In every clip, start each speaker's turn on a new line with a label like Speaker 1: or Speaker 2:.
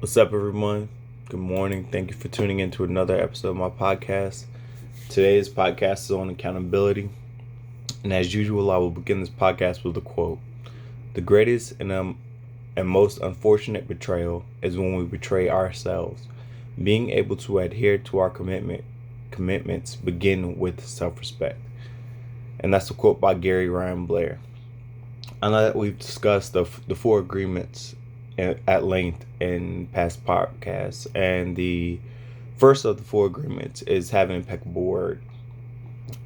Speaker 1: What's up, everyone? Good morning. Thank you for tuning in to another episode of my podcast. Today's podcast is on accountability. And as usual, I will begin this podcast with a quote. The greatest and most unfortunate betrayal is when we betray ourselves. Being able to adhere to our commitments begin with self-respect. And that's a quote by Ryan Blair. I know that we've discussed the four agreements at length in past podcasts, and the first of the four agreements is having an impeccable word.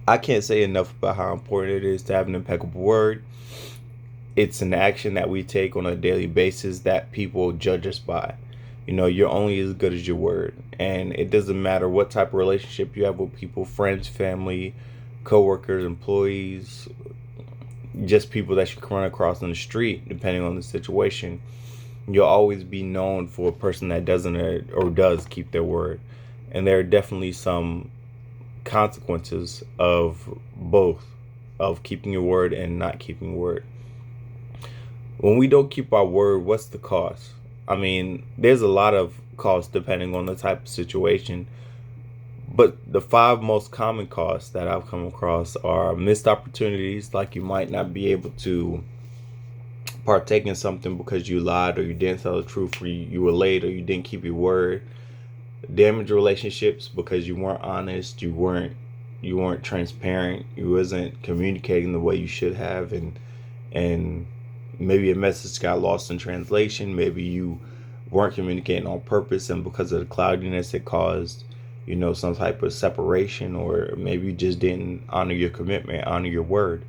Speaker 1: I can't say enough about how important it is to have an impeccable word. It's an action that we take on a daily basis that people judge us by. You're only as good as your word, and it doesn't matter what type of relationship you have with people, friends, family, coworkers, employees, just people that you can run across on the street, depending on the situation. You'll always be known for a person that doesn't or does keep their word. And there are definitely some consequences of both, of keeping your word and not keeping your word. When we don't keep our word, what's the cost? I mean, there's a lot of costs depending on the type of situation. But the five most common costs that I've come across are missed opportunities, like you might not be able to partake in something because you lied or you didn't tell the truth, or you were late, or you didn't keep your word. Damaged relationships because you weren't honest, you weren't transparent, you wasn't communicating the way you should have, and maybe a message got lost in translation. Maybe you weren't communicating on purpose, and because of the cloudiness, it caused some type of separation, or maybe you just didn't honor your commitment, honor your word.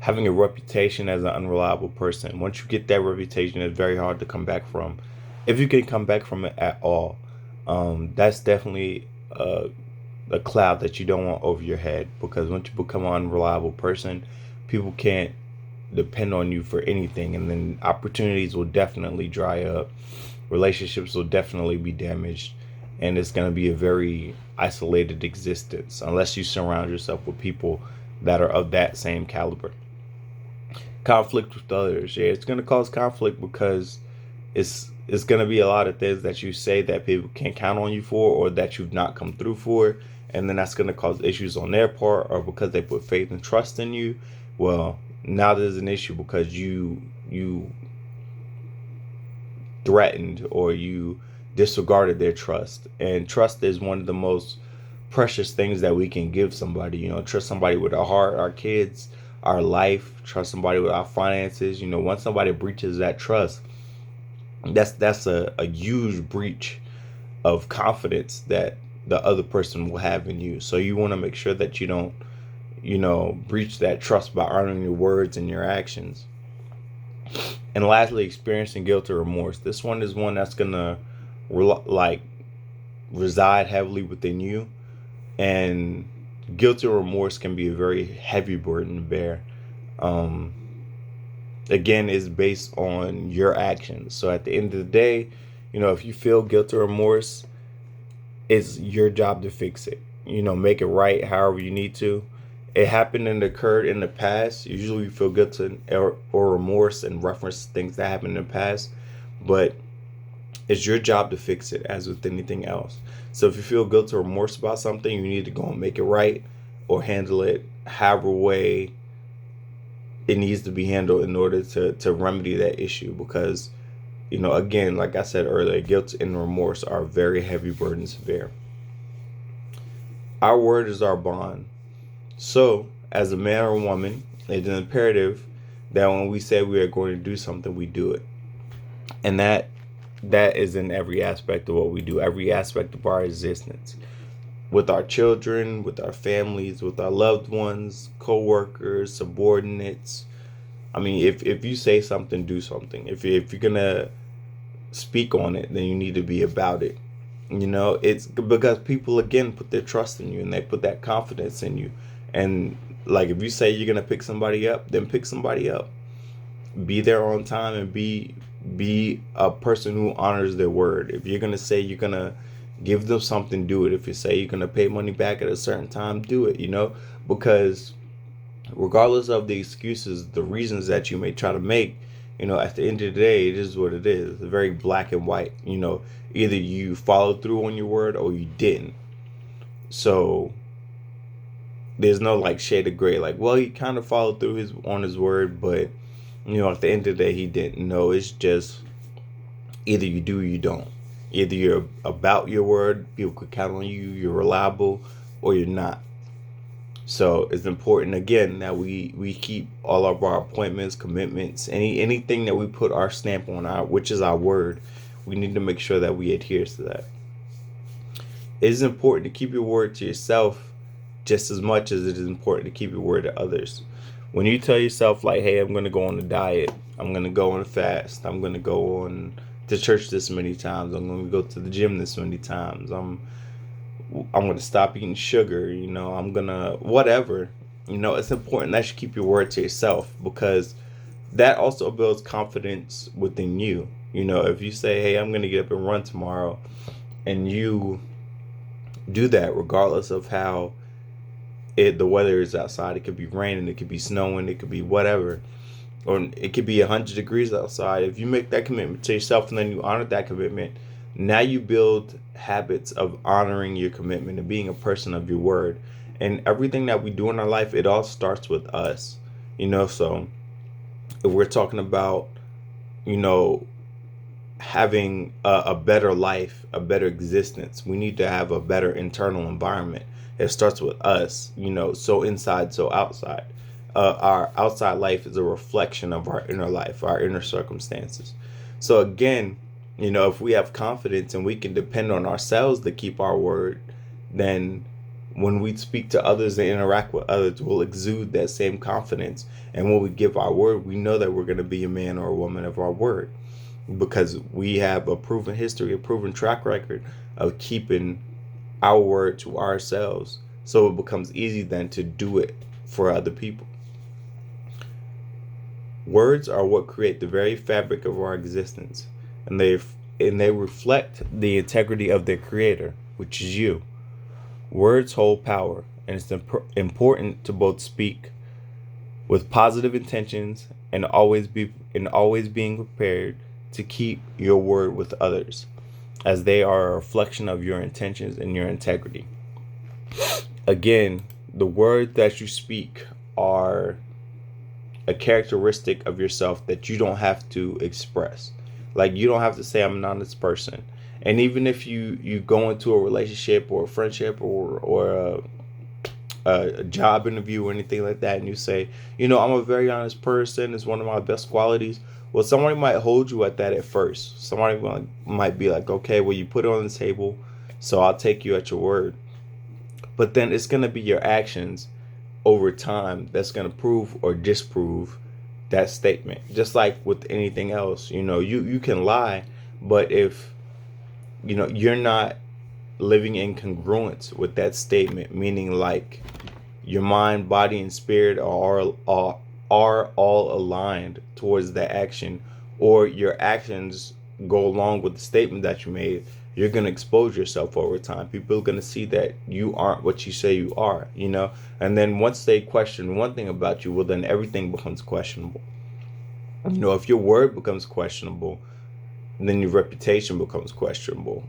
Speaker 1: Having a reputation as an unreliable person. Once you get that reputation, it's very hard to come back from. If you can come back from it at all, that's definitely a cloud that you don't want over your head. Because once you become an unreliable person, people can't depend on you for anything, and then opportunities will definitely dry up. Relationships will definitely be damaged, and it's going to be a very isolated existence unless you surround yourself with people that are of that same caliber. Conflict with others. Yeah, it's going to cause conflict because it's going to be a lot of things that you say that people can't count on you for, or that you've not come through for, and then that's going to cause issues on their part, or because they put faith and trust in you. Well, now there's an issue because you threatened or you disregarded their trust. And trust is one of the most precious things that we can give somebody. Trust somebody with our heart, our kids, our life. Trust somebody with our finances. Once somebody breaches that trust, that's a huge breach of confidence that the other person will have in you. So you want to make sure that you don't breach that trust by honoring your words and your actions. And lastly, experiencing guilt or remorse. This one is one that's gonna reside heavily within you, and guilt or remorse can be a very heavy burden to bear. Again, it's based on your actions. So at the end of the day, if you feel guilt or remorse, it's your job to fix it. Make it right however you need to. It happened and occurred in the past. Usually you feel guilt or remorse and reference things that happened in the past, but it's your job to fix it, as with anything else. So if you feel guilt or remorse about something, you need to go and make it right, or handle it however way it needs to be handled in order to remedy that issue. Because, again, like I said earlier, guilt and remorse are very heavy burdens to bear. Our word is our bond. So, as a man or woman, it's an imperative that when we say we are going to do something, we do it. And that is in every aspect of what we do, every aspect of our existence. With our children, with our families, with our loved ones, co-workers, subordinates. I mean, if you say something, do something. If you're going to speak on it, then you need to be about it. It's because people, again, put their trust in you, and they put that confidence in you. And like, if you say you're going to pick somebody up, then pick somebody up. Be there on time, and be a person who honors their word. If you're going to say you're going to give them something, do it. If you say you're going to pay money back at a certain time, do it, because regardless of the excuses, the reasons that you may try to make, At the end of the day, it is what it is. It's very black and white. Either you followed through on your word or you didn't. So there's no like shade of gray. Like, well, he kind of followed through on his word, but at the end of the day, he didn't. No, it's just either you do or you don't. Either you're about your word, people could count on you, you're reliable, or you're not. So it's important again that we keep all of our appointments, commitments, anything that we put our stamp on, which is our word. We need to make sure that we adhere to that. It is important to keep your word to yourself just as much as it is important to keep your word to others. When you tell yourself like, hey, I'm going to go on a diet, I'm going to go on a fast, I'm going to go on to church this many times, I'm going to go to the gym this many times, I'm going to stop eating sugar, I'm going to whatever, it's important that you keep your word to yourself, because that also builds confidence within you. If you say, hey, I'm going to get up and run tomorrow, and you do that regardless of how the weather is outside. It could be raining, it could be snowing, it could be whatever, or it could be 100 degrees outside. If you make that commitment to yourself and then you honor that commitment, now you build habits of honoring your commitment and being a person of your word. And everything that we do in our life, it all starts with us. So if we're talking about having a better life, a better existence, we need to have a better internal environment. It starts with us, so inside, so outside. Our outside life is a reflection of our inner life, our inner circumstances. So again, if we have confidence and we can depend on ourselves to keep our word, then when we speak to others and interact with others, we'll exude that same confidence. And when we give our word, we know that we're going to be a man or a woman of our word, because we have a proven history, a proven track record of keeping our word to ourselves. So it becomes easy then to do it for other people. Words are what create the very fabric of our existence, and they reflect the integrity of their creator, which is you. Words hold power, and it's important to both speak with positive intentions and always being prepared to keep your word with others, as they are a reflection of your intentions and your integrity. Again, the words that you speak are a characteristic of yourself that you don't have to express. Like, you don't have to say, I'm an honest person. And even if you go into a relationship or a friendship or a job interview or anything like that, and you say, I'm a very honest person, it's one of my best qualities. Well, somebody might hold you at that at first. Somebody might be like, okay, well, you put it on the table, so I'll take you at your word. But then it's going to be your actions over time that's going to prove or disprove that statement. Just like with anything else, you can lie, but if, you're not living in congruence with that statement, meaning like your mind, body, and spirit are all aligned towards the action, or your actions go along with the statement that you made, you're going to expose yourself over time. People are going to see that you aren't what you say you are, and then once they question one thing about you, well, then everything becomes questionable. If your word becomes questionable, then your reputation becomes questionable.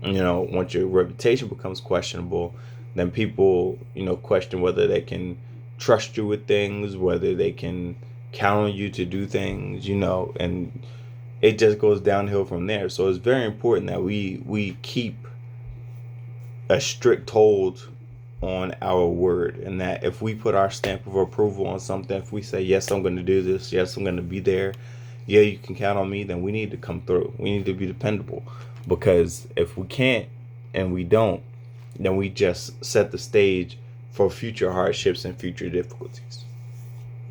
Speaker 1: Once your reputation becomes questionable, then people, question whether they can trust you with things, whether they can count on you to do things, and it just goes downhill from there. So it's very important that we keep a strict hold on our word, and that if we put our stamp of approval on something, if we say, yes, I'm going to do this, yes, I'm going to be there, yeah, you can count on me, then we need to come through. We need to be dependable, because if we can't and we don't, then we just set the stage for future hardships and future difficulties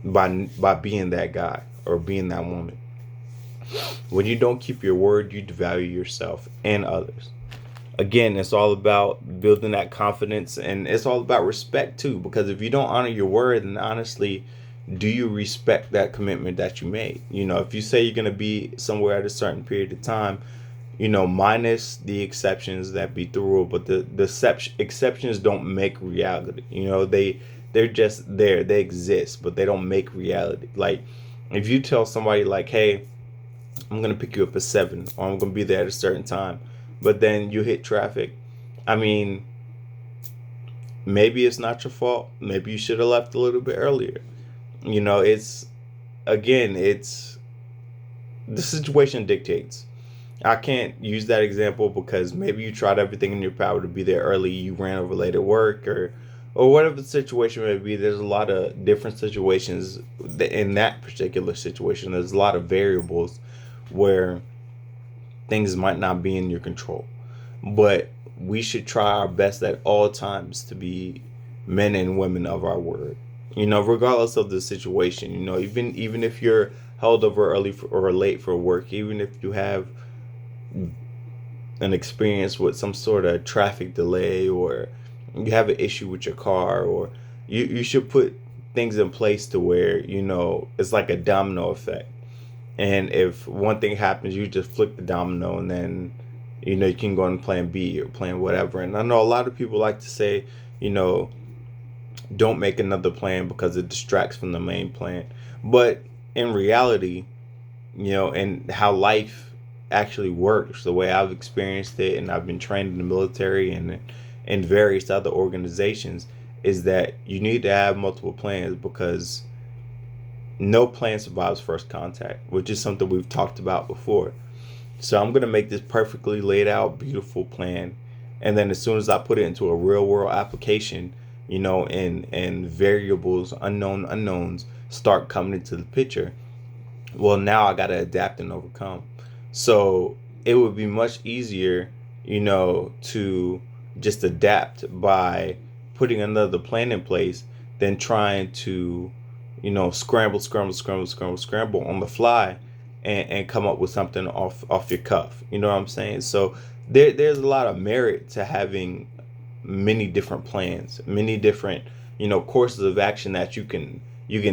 Speaker 1: by being that guy or being that woman. When you don't keep your word, you devalue yourself and others. Again, it's all about building that confidence, and it's all about respect too, because if you don't honor your word, then honestly, do you respect that commitment that you made? If you say you're going to be somewhere at a certain period of time, minus the exceptions that beat the rule, but the exceptions don't make reality. They're just there, they exist, but they don't make reality. Like, If you tell somebody like, hey, I'm going to pick you up at 7, or I'm going to be there at a certain time, but then you hit traffic, I mean, maybe it's not your fault. Maybe you should have left a little bit earlier. It's, again, it's the situation dictates. I can't use that example because maybe you tried everything in your power to be there early, you ran over late at work, or whatever the situation may be. There's a lot of different situations in that particular situation. There's a lot of variables where things might not be in your control. But we should try our best at all times to be men and women of our word. Regardless of the situation. Even if you're held over early or late for work, even if you have an experience with some sort of traffic delay, or you have an issue with your car, or you should put things in place to where it's like a domino effect. And if one thing happens, you just flick the domino, and then you can go on plan B or plan whatever. And I know a lot of people like to say, don't make another plan because it distracts from the main plan. But in reality, and how life actually works, the way I've experienced it, and I've been trained in the military and in various other organizations, is that you need to have multiple plans, because no plan survives first contact, which is something we've talked about before. So I'm going to make this perfectly laid out, beautiful plan. And then as soon as I put it into a real world application, and variables, unknown unknowns start coming into the picture, well, now I got to adapt and overcome. So it would be much easier, to just adapt by putting another plan in place than trying to, scramble on the fly, and come up with something off your cuff. You know what I'm saying? So there's a lot of merit to having many different plans, many different, courses of action that you can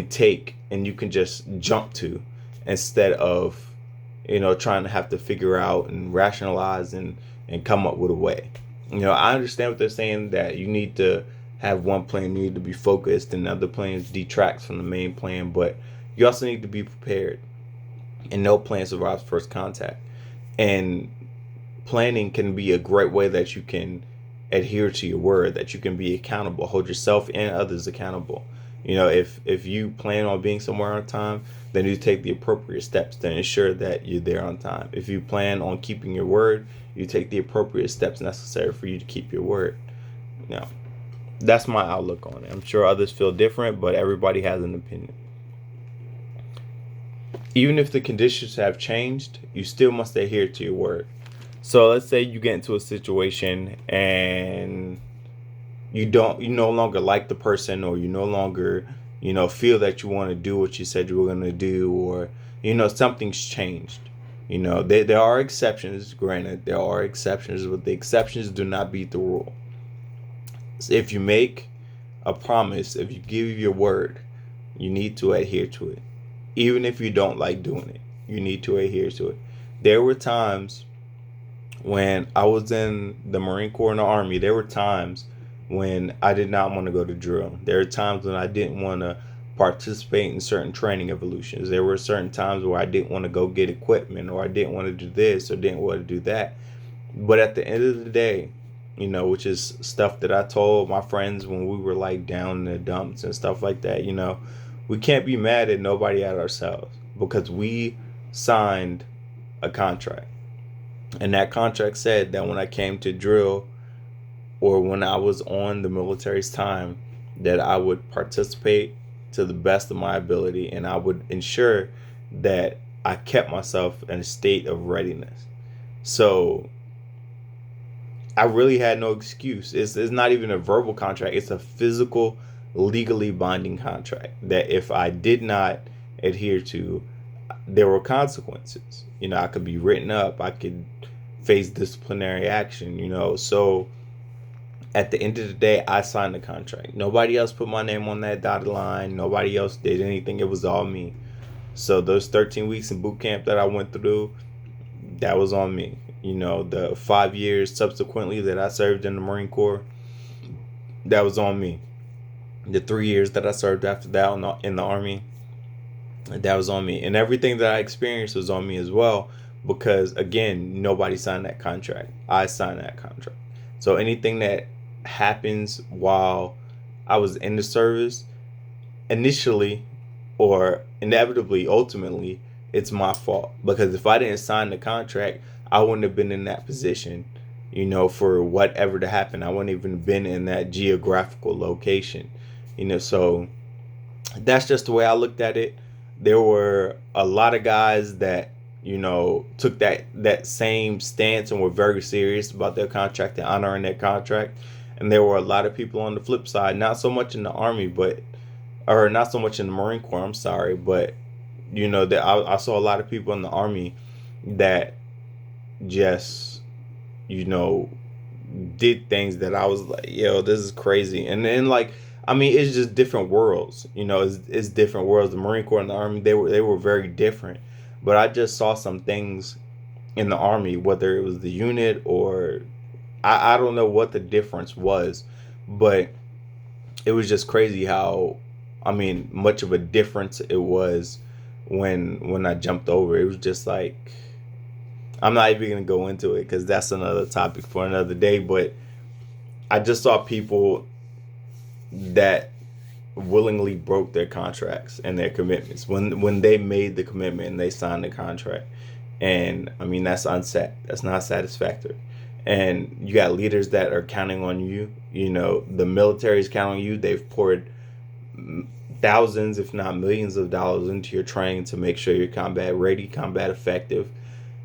Speaker 1: take and you can just jump to, instead of, trying to have to figure out and rationalize and come up with a way. I understand what they're saying, that you need to have one plan, you need to be focused, and other plans detracts from the main plan, but you also need to be prepared. And no plan survives first contact. And planning can be a great way that you can adhere to your word, that you can be accountable, hold yourself and others accountable. If you plan on being somewhere on time, then you take the appropriate steps to ensure that you're there on time. If you plan on keeping your word, you take the appropriate steps necessary for you to keep your word. That's my outlook on it. I'm sure others feel different, but everybody has an opinion. Even if the conditions have changed, you still must adhere to your word. So let's say you get into a situation and you no longer like the person, or you no longer, feel that you want to do what you said you were going to do, or, something's changed. There are exceptions, granted, there are exceptions, but the exceptions do not beat the rule. So if you make a promise, if you give your word, you need to adhere to it. Even if you don't like doing it, you need to adhere to it. There were times when I was in the Marine Corps and the Army, there were times when I did not want to go to drill. There were times when I didn't want to participate in certain training evolutions. There were certain times where I didn't want to go get equipment, or I didn't want to do this, or didn't want to do that. But at the end of the day, which is stuff that I told my friends when we were like down in the dumps and stuff like that, we can't be mad at nobody, at ourselves, because we signed a contract. And that contract said that when I came to drill, or when I was on the military's time, that I would participate to the best of my ability, and I would ensure that I kept myself in a state of readiness. So I really had no excuse. It's not even a verbal contract. It's a physical, legally binding contract that if I did not adhere to, there were consequences. I could be written up. I could face disciplinary action, So at the end of the day, I signed the contract. Nobody else put my name on that dotted line. Nobody else did anything. It was all me. So those 13 weeks in boot camp that I went through, that was on me. The 5 years subsequently that I served in the Marine Corps, that was on me. The 3 years that I served after that in the Army, That was on me. And everything that I experienced was on me as well. Because again, nobody signed that contract. I signed that contract. So anything that happens while I was in the service, initially or inevitably, ultimately, it's my fault. Because if I didn't sign the contract, I wouldn't have been in that position, for whatever to happen. I wouldn't even been in that geographical location, so that's just the way I looked at it. There were a lot of guys that, took that same stance and were very serious about their contract and honoring their contract. And there were a lot of people on the flip side, not so much in the Army, or not so much in the Marine Corps, I'm sorry, but, that I saw a lot of people in the Army that just, did things that I was like, yo, this is crazy. And then it's just different worlds. It's different worlds. The Marine Corps and the Army, they were very different. But I just saw some things in the Army, whether it was the unit or I don't know what the difference was, but it was just crazy how much of a difference it was when I jumped over. It was just like, I'm not even gonna go into it because that's another topic for another day. But I just saw people that willingly broke their contracts and their commitments when they made the commitment and they signed the contract. And that's that's not satisfactory. And you got leaders that are counting on you. The military is counting on you. They've poured thousands, if not millions of dollars into your training to make sure you're combat ready, combat effective.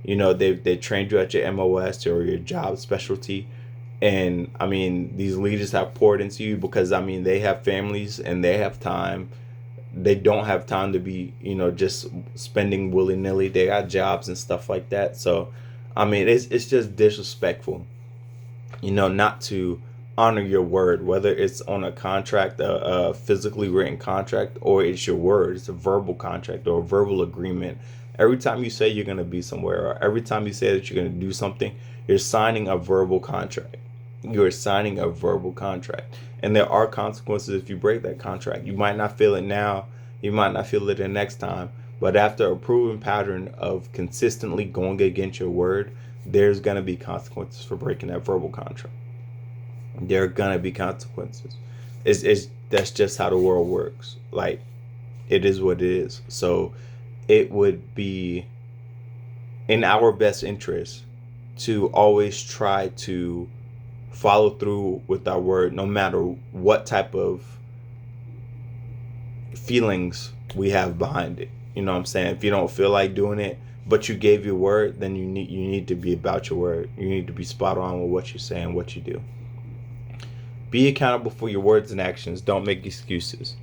Speaker 1: They trained you at your MOS or your job specialty. And these leaders have poured into you because they have families and they have time. They don't have time to be, just spending willy-nilly. They got jobs and stuff like that. So it's just disrespectful, not to honor your word, whether it's on a contract, a physically written contract, or it's your word. It's a verbal contract or a verbal agreement. Every time you say you're going to be somewhere, or every time you say that you're going to do something, you're signing a verbal contract. You're signing a verbal contract. And there are consequences if you break that contract. You might not feel it now. You might not feel it the next time. But after a proven pattern of consistently going against your word, there's going to be consequences for breaking that verbal contract. There are going to be consequences. That's just how the world works. Like, it is what it is. So it would be in our best interest to always try to follow through with our word, no matter what type of feelings we have behind it. You know what I'm saying? If you don't feel like doing it, but you gave your word, then you need to be about your word. You need to be spot on with what you say and what you do. Be accountable for your words and actions. Don't make excuses.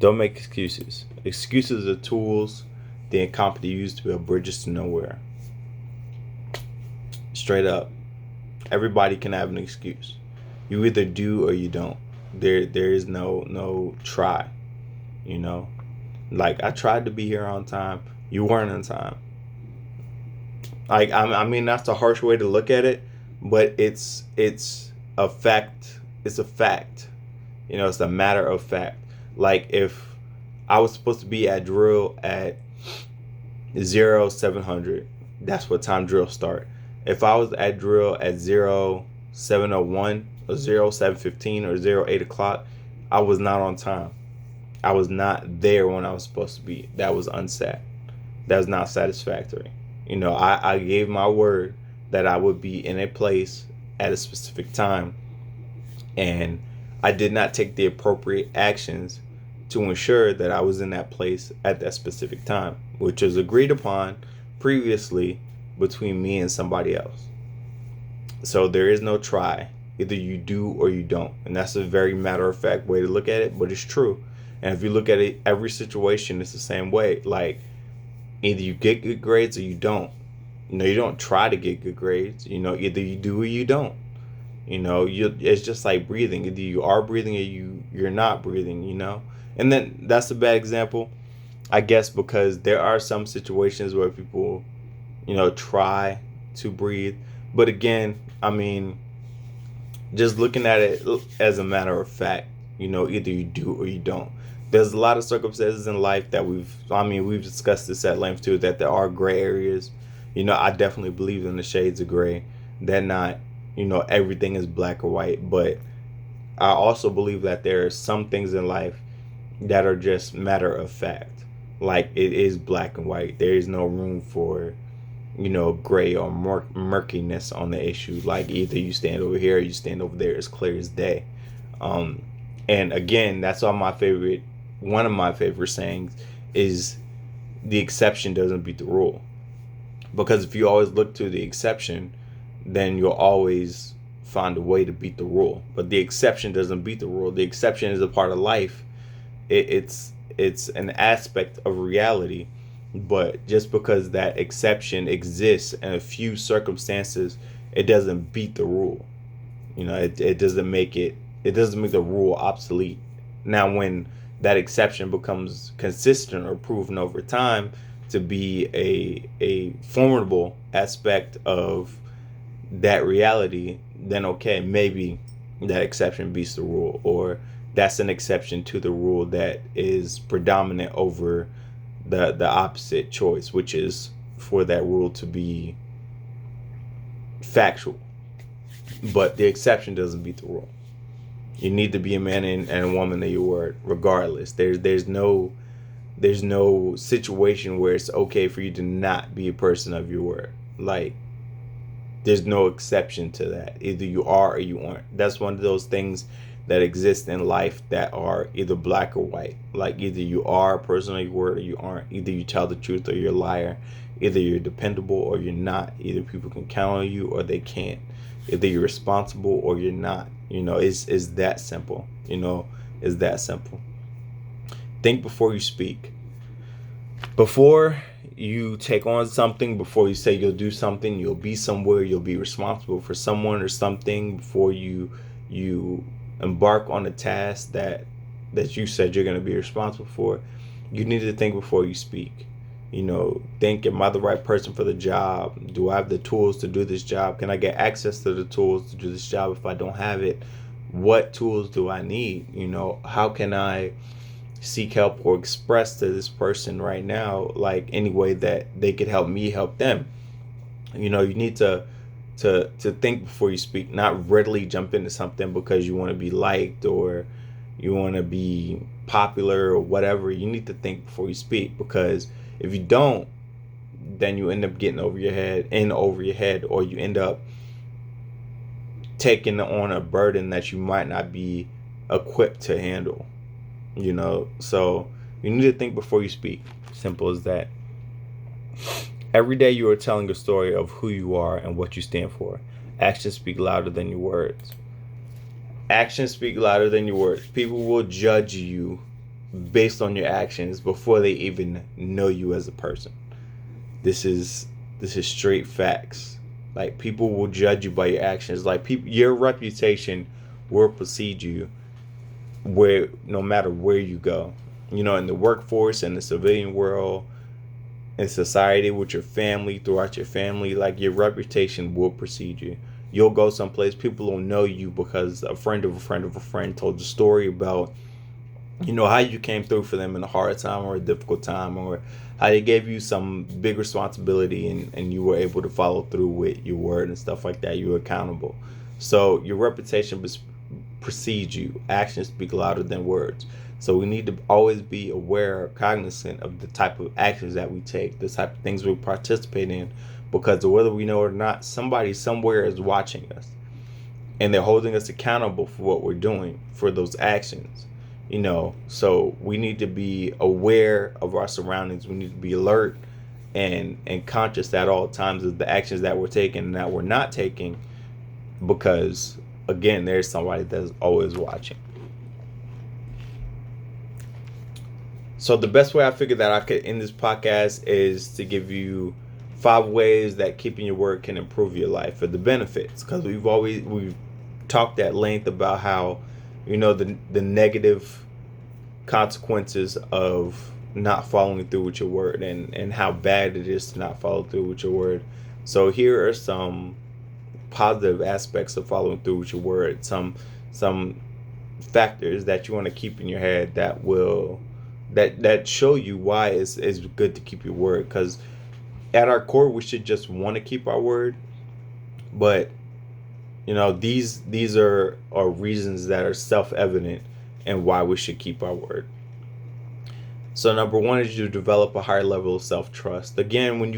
Speaker 1: Don't make excuses. Excuses are tools the incompetent use to build bridges to nowhere. Straight up. Everybody can have an excuse. You either do or you don't. There is no try. Like, I tried to be here on time. You weren't on time. Like, that's a harsh way to look at it, but it's a fact. It's a fact. It's a matter of fact. Like, if I was supposed to be at drill at 0700, that's what time drill start. If I was at drill at 0701 or 0715 or 08 o'clock, I was not on time. I was not there when I was supposed to be. That was unsat. That was not satisfactory. I gave my word that I would be in a place at a specific time, and I did not take the appropriate actions to ensure that I was in that place at that specific time, which was agreed upon previously between me and somebody else. So there is no try. Either you do or you don't. And that's a very matter-of-fact way to look at it, but it's true. And if you look at it, every situation is the same way. Like, either you get good grades or you don't. You don't try to get good grades. Either you do or you don't. It's just like breathing. Either you are breathing or you're not breathing, And then that's a bad example, I guess, because there are some situations where people, try to breathe. But again, just looking at it as a matter of fact, either you do or you don't. there's a lot of circumstances in life that we've discussed this at length too, that there are gray areas. I definitely believe in the shades of gray. That not, everything is black or white, but I also believe that there are some things in life that are just matter of fact. Like, it is black and white. There is no room for, gray or murkiness on the issue. Like, either you stand over here or you stand over there. It's clear as day. And again, that's why one of my favorite sayings is, the exception doesn't beat the rule. Because if you always look to the exception, then you'll always find a way to beat the rule. But the exception doesn't beat the rule. The exception is a part of life. It's an aspect of reality. But just because that exception exists in a few circumstances, it doesn't beat the rule. It doesn't make the rule obsolete. Now, when that exception becomes consistent or proven over time to be a formidable aspect of that reality, then okay, maybe that exception beats the rule, or that's an exception to the rule that is predominant over the opposite choice, which is for that rule to be factual. But the exception doesn't beat the rule. You need to be a man and a woman of your word, regardless. There's no situation where it's okay for you to not be a person of your word. Like, there's no exception to that. Either you are or you aren't. That's one of those things that exist in life that are either black or white. Like, either you are a person of your word or you aren't. Either you tell the truth or you're a liar. Either you're dependable or you're not. Either people can count on you or they can't. Either you're responsible or you're not. It's that simple. It's that simple. Think before you speak. Before you take on something, before you say you'll do something, you'll be somewhere, you'll be responsible for someone or something, before you embark on a task that you said you're going to be responsible for, you need to think before you speak. Think, am I the right person for the job? Do I have the tools to do this job? Can I get access to the tools to do this job if I don't have it? What tools do I need? How can I seek help or express to this person right now, like, any way that they could help me help them? You need to think before you speak, not readily jump into something because you want to be liked or you want to be popular or whatever. You need to think before you speak, because if you don't, then you end up getting over your head, or you end up taking on a burden that you might not be equipped to handle. So you need to think before you speak. Simple as that. Every day you are telling a story of who you are and what you stand for. Actions speak louder than your words. Actions speak louder than your words. People will judge you based on your actions before they even know you as a person. This is straight facts. Like, people will judge you by your actions. Like, your reputation will precede you no matter where you go. In the workforce, in the civilian world, in society, with your family, throughout your family, like, your reputation will precede you. You'll go someplace, people will know you because a friend of a friend of a friend told the story about, how you came through for them in a hard time or a difficult time, or how they gave you some big responsibility and you were able to follow through with your word and stuff like that. You were accountable. So your reputation precedes you. Actions speak louder than words. So we need to always be aware, cognizant of the type of actions that we take, the type of things we participate in, because whether we know it or not, somebody somewhere is watching us and they're holding us accountable for what we're doing, for those actions. So we need to be aware of our surroundings. We need to be alert and conscious at all times of the actions that we're taking and that we're not taking, because again, there's somebody that's always watching. So the best way I figured that I could end this podcast is to give you 5 ways that keeping your word can improve your life for the benefits, because we've talked at length about how the negative consequences of not following through with your word and how bad it is to not follow through with your word. So here are some positive aspects of following through with your word, some factors that you want to keep in your head that show you why it's good to keep your word. Because at our core, we should just want to keep our word, but these are reasons that are self-evident and why we should keep our word. So number one is you develop a higher level of self-trust. Again, when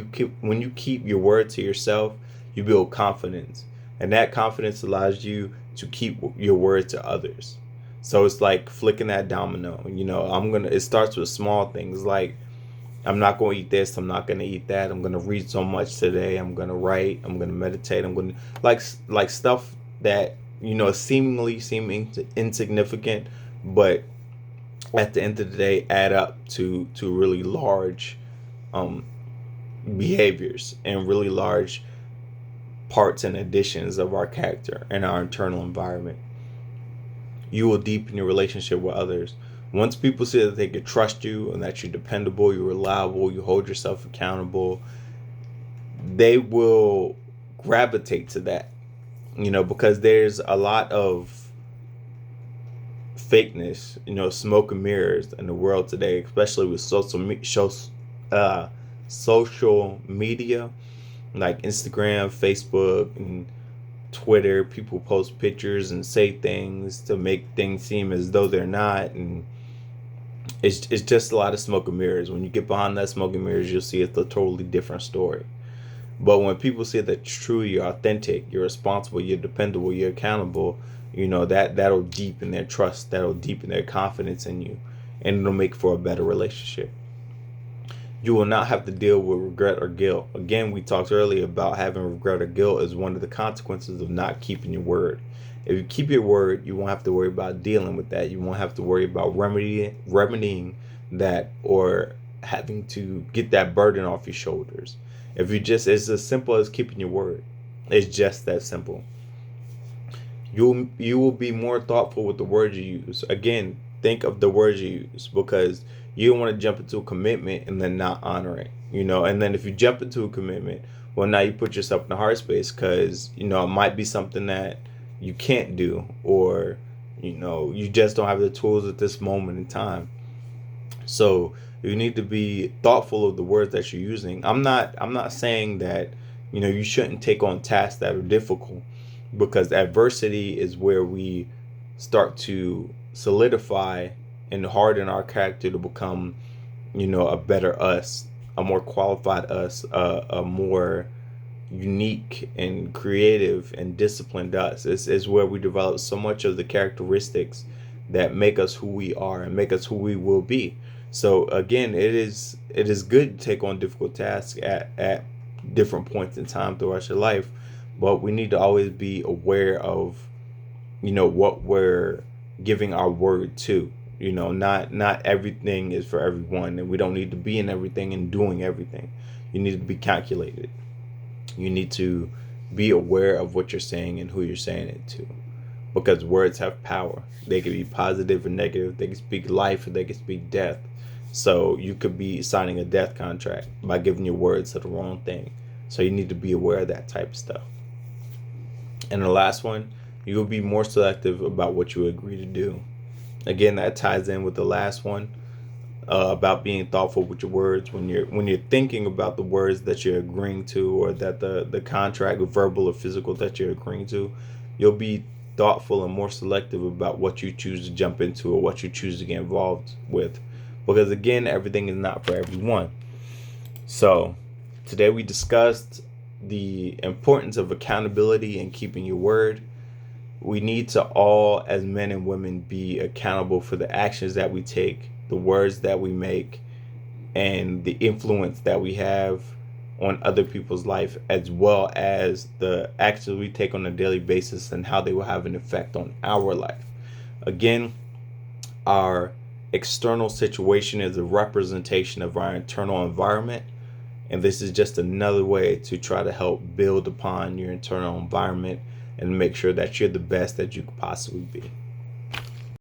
Speaker 1: you keep your word to yourself, you build confidence, and that confidence allows you to keep your word to others. So it's like flicking that domino. It starts with small things like, I'm not going to eat this, I'm not going to eat that, I'm going to read so much today, I'm going to write, I'm going to meditate, I'm going to like stuff that seemingly seem insignificant, but at the end of the day add up to really large behaviors and really large parts and additions of our character and our internal environment. You will deepen your relationship with others. Once people see that they can trust you and that you're dependable, you're reliable, you hold yourself accountable, they will gravitate to that. Because there's a lot of fakeness, smoke and mirrors in the world today, especially with social media like Instagram, Facebook, and Twitter. People post pictures and say things to make things seem as though they're not, and it's just a lot of smoke and mirrors. When you get behind that smoke and mirrors, you'll see it's a totally different story. But when people see that you're true, you're authentic, you're responsible, you're dependable, you're accountable, that'll deepen their trust, that'll deepen their confidence in you, and it'll make for a better relationship. You will not have to deal with regret or guilt. Again, we talked earlier about having regret or guilt as one of the consequences of not keeping your word. If you keep your word, you won't have to worry about dealing with that. You won't have to worry about remedying that or having to get that burden off your shoulders. It's as simple as keeping your word. It's just that simple. You will be more thoughtful with the words you use. Again, think of the words you use, because you don't want to jump into a commitment and then not honor it. And then if you jump into a commitment, well, now you put yourself in a hard space, because it might be something that you can't do, or you just don't have the tools at this moment in time. So you need to be thoughtful of the words that you're using. I'm not saying that you shouldn't take on tasks that are difficult, because adversity is where we start to solidify and harden our character to become a better us, a more qualified us, a more unique and creative and disciplined us. Is where we develop so much of the characteristics that make us who we are and make us who we will be. So again, it is good to take on difficult tasks at different points in time throughout your life, but we need to always be aware of what we're giving our word to. Not everything is for everyone, and we don't need to be in everything and doing everything. You need to be calculated. You need to be aware of what you're saying and who you're saying it to, because words have power. They can be positive or negative. They can speak life or they can speak death. So you could be signing a death contract by giving your words to the wrong thing. So you need to be aware of that type of stuff. And the last one, you will be more selective about what you agree to do. Again, that ties in with the last one, about being thoughtful with your words. When you're thinking about the words that you're agreeing to, or that the contract, verbal or physical, that you're agreeing to, you'll be thoughtful and more selective about what you choose to jump into or what you choose to get involved with, because again, everything is not for everyone. So today we discussed the importance of accountability and keeping your word. We need to all, as men and women, be accountable for the actions that we take, the words that we make, and the influence that we have on other people's life, as well as the actions we take on a daily basis and how they will have an effect on our life. Again, our external situation is a representation of our internal environment, and this is just another way to try to help build upon your internal environment and make sure that you're the best that you could possibly be.